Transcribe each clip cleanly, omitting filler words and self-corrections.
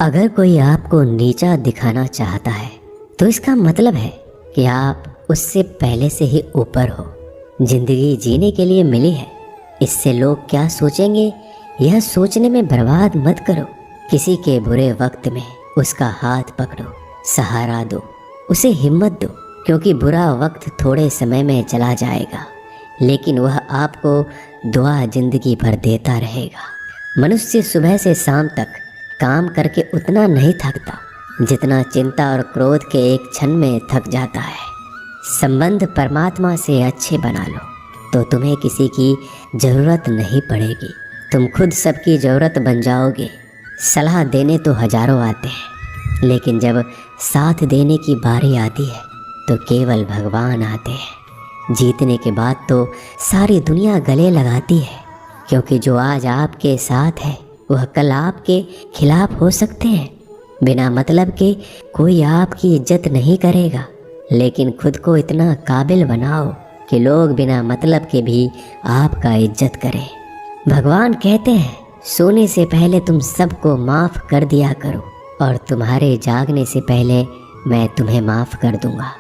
अगर कोई आपको नीचा दिखाना चाहता है तो इसका मतलब है कि आप उससे पहले से ही ऊपर हो। जिंदगी जीने के लिए मिली है, इससे लोग क्या सोचेंगे यह सोचने में बर्बाद मत करो। किसी के बुरे वक्त में उसका हाथ पकड़ो, सहारा दो, उसे हिम्मत दो, क्योंकि बुरा वक्त थोड़े समय में चला जाएगा लेकिन वह आपको दुआ जिंदगी भर देता रहेगा। मनुष्य सुबह से शाम तक काम करके उतना नहीं थकता जितना चिंता और क्रोध के एक क्षण में थक जाता है। संबंध परमात्मा से अच्छे बना लो तो तुम्हें किसी की ज़रूरत नहीं पड़ेगी, तुम खुद सबकी ज़रूरत बन जाओगे। सलाह देने तो हजारों आते हैं लेकिन जब साथ देने की बारी आती है तो केवल भगवान आते हैं। जीतने के बाद तो सारी दुनिया गले लगाती है, क्योंकि जो आज आपके साथ है वह कल आपके खिलाफ हो सकते हैं। बिना मतलब के कोई आपकी इज्जत नहीं करेगा, लेकिन खुद को इतना काबिल बनाओ कि लोग बिना मतलब के भी आपका इज्जत करें। भगवान कहते हैं सोने से पहले तुम सबको माफ़ कर दिया करो और तुम्हारे जागने से पहले मैं तुम्हें माफ़ कर दूंगा।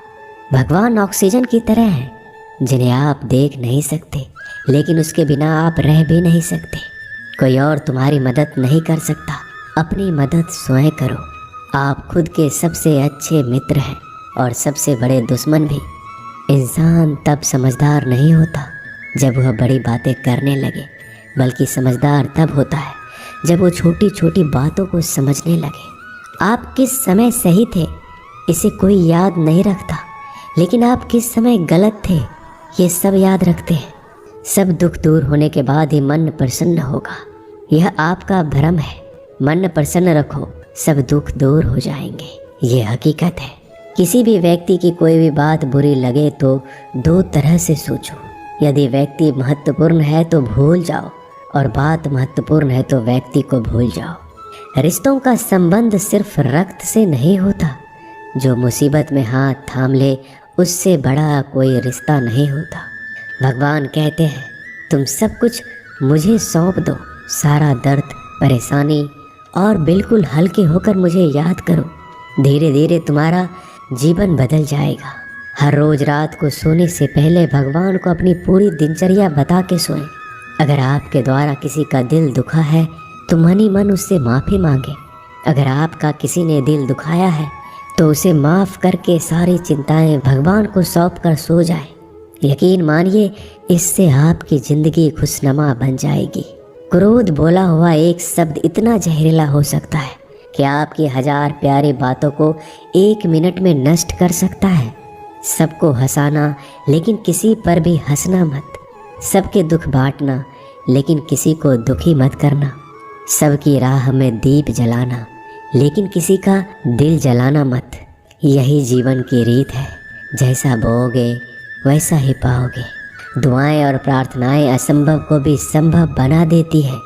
भगवान ऑक्सीजन की तरह हैं जिन्हें आप देख नहीं सकते लेकिन उसके बिना आप रह भी नहीं सकते। कोई और तुम्हारी मदद नहीं कर सकता, अपनी मदद स्वयं करो। आप खुद के सबसे अच्छे मित्र हैं और सबसे बड़े दुश्मन भी। इंसान तब समझदार नहीं होता जब वह बड़ी बातें करने लगे, बल्कि समझदार तब होता है जब वो छोटी छोटी बातों को समझने लगे। आप किस समय सही थे इसे कोई याद नहीं रखता, लेकिन आप किस समय गलत थे ये सब याद रखते हैं। सब दुख दूर होने के बाद ही मन प्रसन्न होगा, यह आपका भ्रम है। मन प्रसन्न रखो, सब दुख दूर हो जाएंगे, ये हकीकत है। किसी भी व्यक्ति की कोई भी बात बुरी लगे तो दो तरह से सोचो। यदि व्यक्ति महत्वपूर्ण है तो भूल जाओ और बात महत्वपूर्ण है तो व्यक्ति को भूल जाओ। रिश्तों का संबंध सिर्फ रक्त से नहीं होता, जो मुसीबत में हाथ थाम ले उससे बड़ा कोई रिश्ता नहीं होता। भगवान कहते हैं तुम सब कुछ मुझे सौंप दो, सारा दर्द परेशानी, और बिल्कुल हल्के होकर मुझे याद करो। धीरे धीरे तुम्हारा जीवन बदल जाएगा। हर रोज रात को सोने से पहले भगवान को अपनी पूरी दिनचर्या बता के सोएं। अगर आपके द्वारा किसी का दिल दुखा है तो मन ही मन उससे माफ़ी मांगे। अगर आपका किसी ने दिल दुखाया है तो उसे माफ़ करके सारी चिंताएं भगवान को सौंप कर सो जाए। यकीन मानिए इससे आपकी ज़िंदगी खुशनुमा बन जाएगी। क्रोध बोला हुआ एक शब्द इतना जहरीला हो सकता है कि आपकी हजार प्यारी बातों को एक मिनट में नष्ट कर सकता है। सबको हंसाना लेकिन किसी पर भी हंसना मत। सबके दुख बांटना लेकिन किसी को दुखी मत करना। सबकी राह में दीप जलाना लेकिन किसी का दिल जलाना मत। यही जीवन की रीत है, जैसा बोओगे वैसा ही पाओगे। दुआएं और प्रार्थनाएं असंभव को भी संभव बना देती है।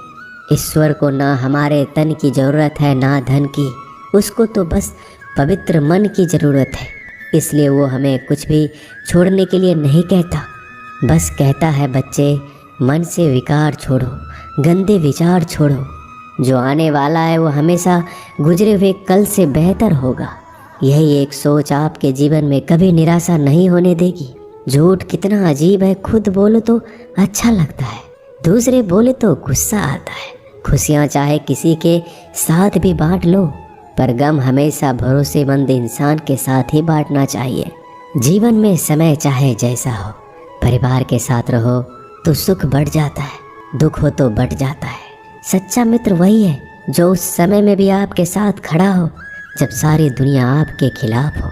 ईश्वर को ना हमारे तन की ज़रूरत है ना धन की, उसको तो बस पवित्र मन की ज़रूरत है। इसलिए वो हमें कुछ भी छोड़ने के लिए नहीं कहता, बस कहता है बच्चे मन से विकार छोड़ो, गंदे विचार छोड़ो। जो आने वाला है वो हमेशा गुजरे हुए कल से बेहतर होगा। यही एक सोच आपके जीवन में कभी निराशा नहीं होने देगी। झूठ कितना अजीब है, खुद बोलो तो अच्छा लगता है, दूसरे बोले तो गुस्सा आता है। खुशियाँ चाहे किसी के साथ भी बांट लो, पर गम हमेशा भरोसेमंद इंसान के साथ ही बांटना चाहिए। जीवन में समय चाहे जैसा हो, परिवार के साथ रहो तो सुख बढ़ जाता है, दुख हो तो बढ़ जाता है। सच्चा मित्र वही है जो उस समय में भी आपके साथ खड़ा हो जब सारी दुनिया आपके खिलाफ हो।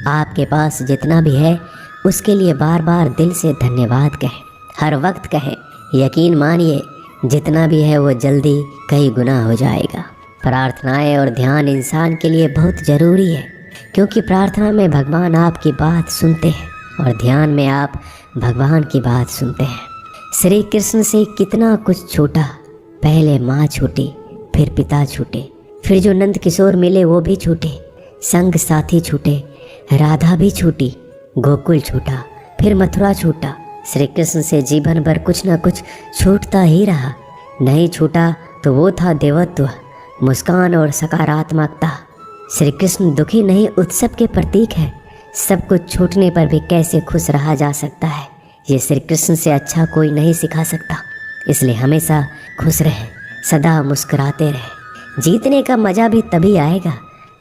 आपके पास जितना भी है उसके लिए बार बार दिल से धन्यवाद कहें, हर वक्त कहें। यकीन मानिए जितना भी है वो जल्दी कई गुना हो जाएगा। प्रार्थनाएं और ध्यान इंसान के लिए बहुत ज़रूरी है, क्योंकि प्रार्थना में भगवान आपकी बात सुनते हैं और ध्यान में आप भगवान की बात सुनते हैं। श्री कृष्ण से कितना कुछ छूटा, पहले माँ छूटी, फिर पिता छूटे, फिर जो नंद किशोर मिले वो भी छूटे, संग साथी छूटे, राधा भी छूटी, गोकुल छूटा, फिर मथुरा छूटा। श्री कृष्ण से जीवन भर कुछ न कुछ छूटता ही रहा। नहीं छूटा तो वो था देवत्व, मुस्कान और सकारात्मकता। श्री कृष्ण दुखी नहीं, उत्सव के प्रतीक है। सब कुछ छूटने पर भी कैसे खुश रहा जा सकता है, ये श्री कृष्ण से अच्छा कोई नहीं सिखा सकता। इसलिए हमेशा खुश रहें, सदा मुस्कुराते रहें। जीतने का मज़ा भी तभी आएगा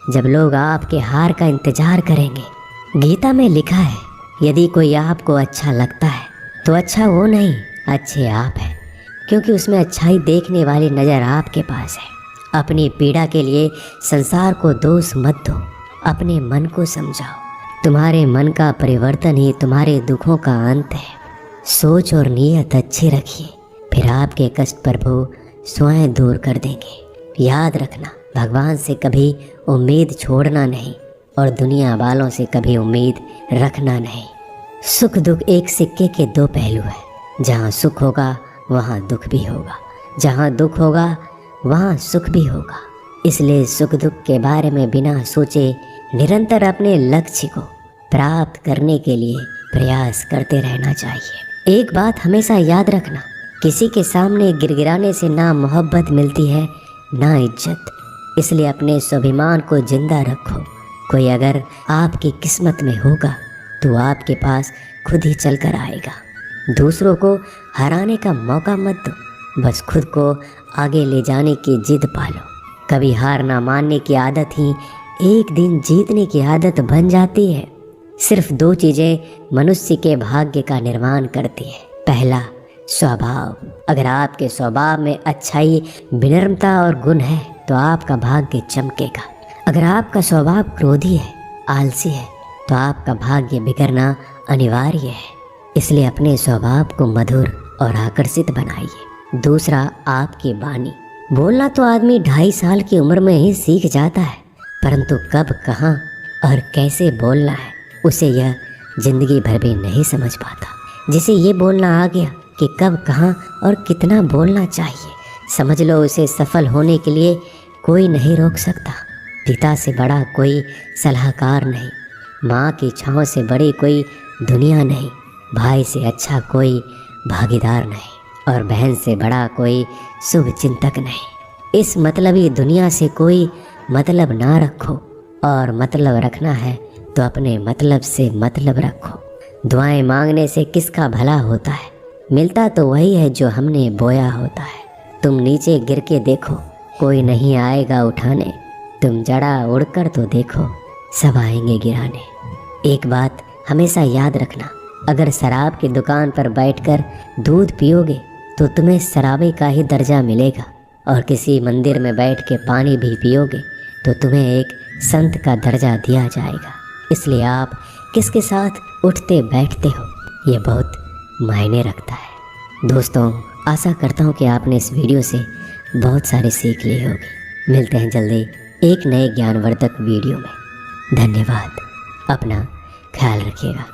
जब लोग आपके हार का इंतज़ार करेंगे। गीता में लिखा है, यदि कोई आपको अच्छा लगता है तो अच्छा वो नहीं, अच्छे आप हैं, क्योंकि उसमें अच्छाई देखने वाली नज़र आपके पास है। अपनी पीड़ा के लिए संसार को दोष मत दो, अपने मन को समझाओ। तुम्हारे मन का परिवर्तन ही तुम्हारे दुखों का अंत है। सोच और नीयत अच्छी रखिए, फिर आपके कष्ट प्रभु स्वयं दूर कर देंगे। याद रखना, भगवान से कभी उम्मीद छोड़ना नहीं और दुनिया वालों से कभी उम्मीद रखना नहीं। सुख दुख एक सिक्के के दो पहलू हैं। जहाँ सुख होगा वहाँ दुख भी होगा, जहाँ दुख होगा वहाँ सुख भी होगा। इसलिए सुख दुख के बारे में बिना सोचे निरंतर अपने लक्ष्य को प्राप्त करने के लिए प्रयास करते रहना चाहिए। एक बात हमेशा याद रखना, किसी के सामने गिड़गिड़ाने से ना मोहब्बत मिलती है ना इज्जत। इसलिए अपने स्वाभिमान को जिंदा रखो। कोई अगर आपकी किस्मत में होगा तो आपके पास खुद ही चल कर आएगा। दूसरों को हराने का मौका मत दो, बस खुद को आगे ले जाने की जिद पालो। कभी हार ना मानने की आदत ही एक दिन जीतने की आदत बन जाती है। सिर्फ दो चीज़ें मनुष्य के भाग्य का निर्माण करती है। पहला, स्वभाव। अगर आपके स्वभाव में अच्छाई, विनम्रता और गुण है तो आपका भाग्य चमकेगा। अगर आपका स्वभाव क्रोधी है, आलसी है, तो आपका भाग्य बिगड़ना अनिवार्य है। इसलिए अपने स्वभाव को मधुर और आकर्षित बनाइए। दूसरा, आपकी वाणी। बोलना तो आदमी 2.5 साल की उम्र में ही सीख जाता है, परंतु कब, कहाँ और कैसे बोलना है उसे यह जिंदगी भर भी नहीं समझ पाता। जिसे ये बोलना आ गया कि कब, कहाँ और कितना बोलना चाहिए, समझ लो उसे सफल होने के लिए कोई नहीं रोक सकता। पिता से बड़ा कोई सलाहकार नहीं, माँ की छाँव से बड़ी कोई दुनिया नहीं, भाई से अच्छा कोई भागीदार नहीं और बहन से बड़ा कोई शुभ चिंतक नहीं। इस मतलबी दुनिया से कोई मतलब ना रखो, और मतलब रखना है तो अपने मतलब से मतलब रखो। दुआएं मांगने से किसका भला होता है, मिलता तो वही है जो हमने बोया होता है। तुम नीचे गिर के देखो, कोई नहीं आएगा उठाने। तुम जड़ा उड़कर तो देखो, सब आएंगे गिराने। एक बात हमेशा याद रखना, अगर शराब की दुकान पर बैठकर दूध पियोगे तो तुम्हें शराबी का ही दर्जा मिलेगा, और किसी मंदिर में बैठ के पानी भी पियोगे तो तुम्हें एक संत का दर्जा दिया जाएगा। इसलिए आप किसके साथ उठते बैठते हो ये बहुत मायने रखता है। दोस्तों, आशा करता हूँ कि आपने इस वीडियो से बहुत सारी सीख ली होगी। मिलते हैं जल्दी एक नए ज्ञानवर्धक वीडियो में। धन्यवाद। अपना ख्याल रखिएगा।